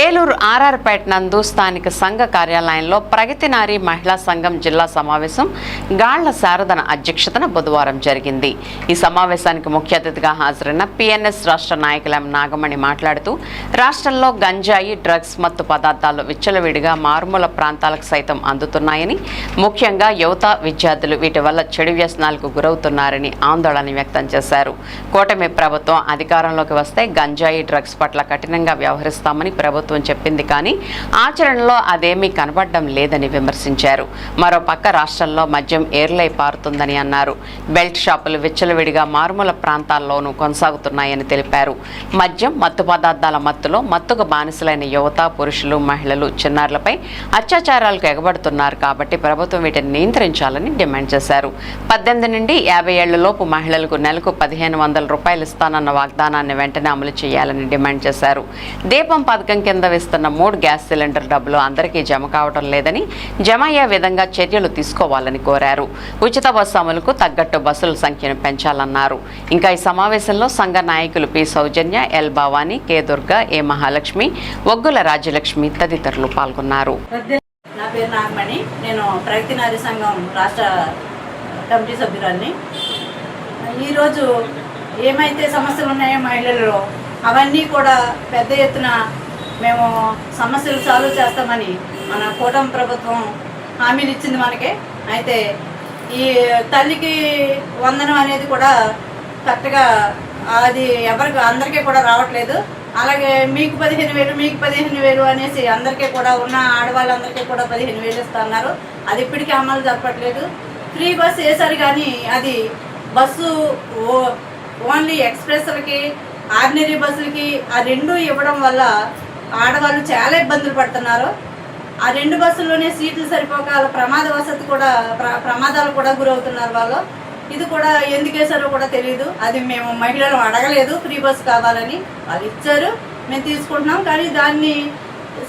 ఏలూరు ఆర్ఆర్పేట నందు స్థానిక సంఘ కార్యాలయంలో ప్రగతి నారీ మహిళా సంఘం జిల్లా సమావేశం గాళ్ల శారదన అధ్యక్షతన బుధవారం జరిగింది. ఈ సమావేశానికి ముఖ్య అతిథిగా హాజరైన పిఎన్ఎస్ రాష్ట్ర నాయకులు ఎం నాగమణి మాట్లాడుతూ రాష్ట్రంలో గంజాయి, డ్రగ్స్ మత్తు పదార్థాలు విచ్చలవిడిగా మారుమూల ప్రాంతాలకు సైతం అందుతున్నాయని, ముఖ్యంగా యువత, విద్యార్థులు వీటి వల్ల చెడు వ్యసనాలకు గురవుతున్నారని ఆందోళన వ్యక్తం చేశారు. కూటమి ప్రభుత్వం అధికారంలోకి వస్తే గంజాయి, డ్రగ్స్ పట్ల కఠినంగా వ్యవహరిస్తామని ప్రభుత్వం చెప్పింది, కానీ ఆచరణలో అదేమీ కనబడడం లేదని విమర్శించారు. మరోపక్క రాష్ట్రంలో మద్యం ఏర్లై పారుతుందని అన్నారు. బెల్ట్ షాపులు విచ్చలవిడిగా మారుమూల ప్రాంతాల్లోనూ కొనసాగుతున్నాయని తెలిపారు. మద్యం, మత్తు పదార్థాల మత్తులో మత్తుకు బానిసలైన యువత, పురుషులు, మహిళలు, చిన్నారులపై అత్యాచారాలకు ఎగబడుతున్నారు కాబట్టి ప్రభుత్వం వీటిని నియంత్రించాలని డిమాండ్ చేశారు. 18 నుండి 50 ఏళ్లలోపు మహిళలకు నెలకు 1500 రూపాయలు ఇస్తానన్న వాగ్దానాన్ని వెంటనే అమలు చేయాలని డిమాండ్ చేశారు. దీపం పథకం కింద ఇస్తున్న 3 గ్యాస్ సిలిండర్ డబ్బులు అందరికీ జమ కావడం లేదని, జమ అయ్యే విధంగా చర్యలు తీసుకోవాలని కోరారు. ఉచిత బస్సు అమలుకు తగ్గట్టు బస్సుల సంఖ్యను పెంచాలన్నారు. ఇంకా ఈ సమావేశంలో సంఘ నాయకులు పి సౌజన్య, ఎల్ భవానీ, కె దుర్గా, ఏ మహాలక్ష్మి, ఒగ్గుల రాజ్యలక్ష్మి తదితరులు పాల్గొన్నారు. నా పేరు నాగమణి. నేను ప్రగతి నారీ సంఘం రాష్ట్ర కమిటీ సభ్యురాలిని. ఈరోజు ఏమైతే సమస్యలు ఉన్నాయో మహిళలలో అవన్నీ కూడా పెద్ద ఎత్తున మేము సమస్యలు సాల్వ్ చేస్తామని మన కూటమి ప్రభుత్వం హామీలు ఇచ్చింది మనకి. అయితే ఈ తల్లికి వందనం అనేది కూడా కరెక్ట్గా అది ఎవరికి అందరికీ కూడా రావట్లేదు. అలాగే మీకు 15,000 మీకు 15,000 అనేసి అందరికీ కూడా ఉన్న ఆడవాళ్ళందరికీ కూడా 15,000 ఇస్తున్నారు. అది ఇప్పటికీ అమలు జరపట్లేదు. ఫ్రీ బస్సు వేసారు, కానీ అది బస్సు ఓన్లీ ఎక్స్ప్రెస్లకి, ఆర్డినరీ బస్సులకి ఆ 2 ఇవ్వడం వల్ల ఆడవాళ్ళు చాలా ఇబ్బందులు పడుతున్నారు. ఆ 2 బస్సుల్లోనే సీట్లు సరిపోక ప్రమాదాలు కూడా గురవుతున్నారు వాళ్ళు. ఇది కూడా ఎందుకు వేసారో కూడా తెలియదు. అది మేము మహిళలు అడగలేదు, ఫ్రీ బస్సు కావాలని. వాళ్ళు ఇచ్చారు, మేము తీసుకుంటున్నాం, కానీ దాన్ని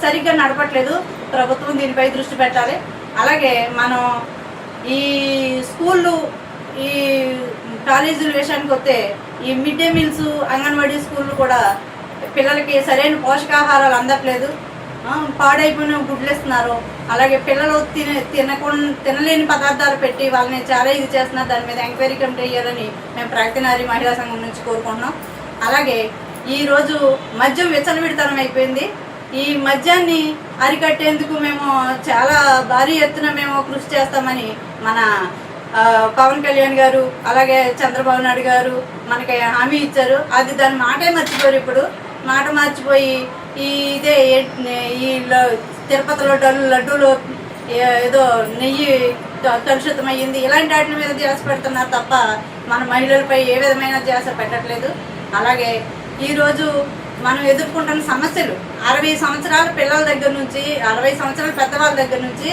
సరిగ్గా నడపట్లేదు. ప్రభుత్వం దీనిపై దృష్టి పెట్టాలి. అలాగే మనం ఈ స్కూళ్ళు, ఈ కాలేజీల విషయానికి వస్తే ఈ మిడ్ డే మీల్స్, అంగన్వాడీ స్కూళ్ళు కూడా పిల్లలకి సరైన పోషకాహారాలు అందట్లేదు. పాడైపోయిన గుడ్లు ఇస్తున్నారు. అలాగే పిల్లలు తినలేని పదార్థాలు పెట్టి వాళ్ళని చాలా ఇది చేస్తున్నారు. దాని మీద ఎంక్వైరీ కమిటీ వేయాలని మేము ప్రగతి నారీ మహిళా సంఘం నుంచి కోరుకుంటున్నాం. అలాగే ఈరోజు మద్యం విచ్చలవిడితనం అయిపోయింది. ఈ మద్యాన్ని అరికట్టేందుకు మేము చాలా భారీ ఎత్తున మేము కృషి చేస్తామని మన పవన్ కళ్యాణ్ గారు, అలాగే చంద్రబాబు నాయుడు గారు మనకి హామీ ఇచ్చారు. అది దాని మాటే మర్చిపోయారు. ఇప్పుడు మాట మర్చిపోయి ఇదే ఈ తిరుపతిలో లడ్డూలు ఏదో నెయ్యి కలుషితం అయ్యింది, ఇలాంటి వాటి మీద ధ్యాస పెడుతున్నారు తప్ప మన మహిళలపై ఏ విధమైన ధ్యాస పెట్టట్లేదు. అలాగే ఈరోజు మనం ఎదుర్కొంటున్న సమస్యలు 60 సంవత్సరాల పిల్లల దగ్గర నుంచి, 60 సంవత్సరాల పెద్దవాళ్ళ దగ్గర నుంచి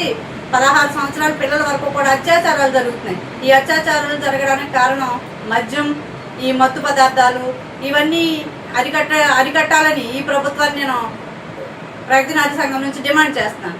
16 సంవత్సరాల పిల్లల వరకు కూడా అత్యాచారాలు జరుగుతున్నాయి. ఈ అత్యాచారాలు జరగడానికి కారణం మద్యం, ఈ మత్తు పదార్థాలు. ఇవన్నీ అరికట్టాలని ఈ ప్రభుత్వాన్ని నేను ప్రగతి నారీ సంఘం నుంచి డిమాండ్ చేస్తున్నాను.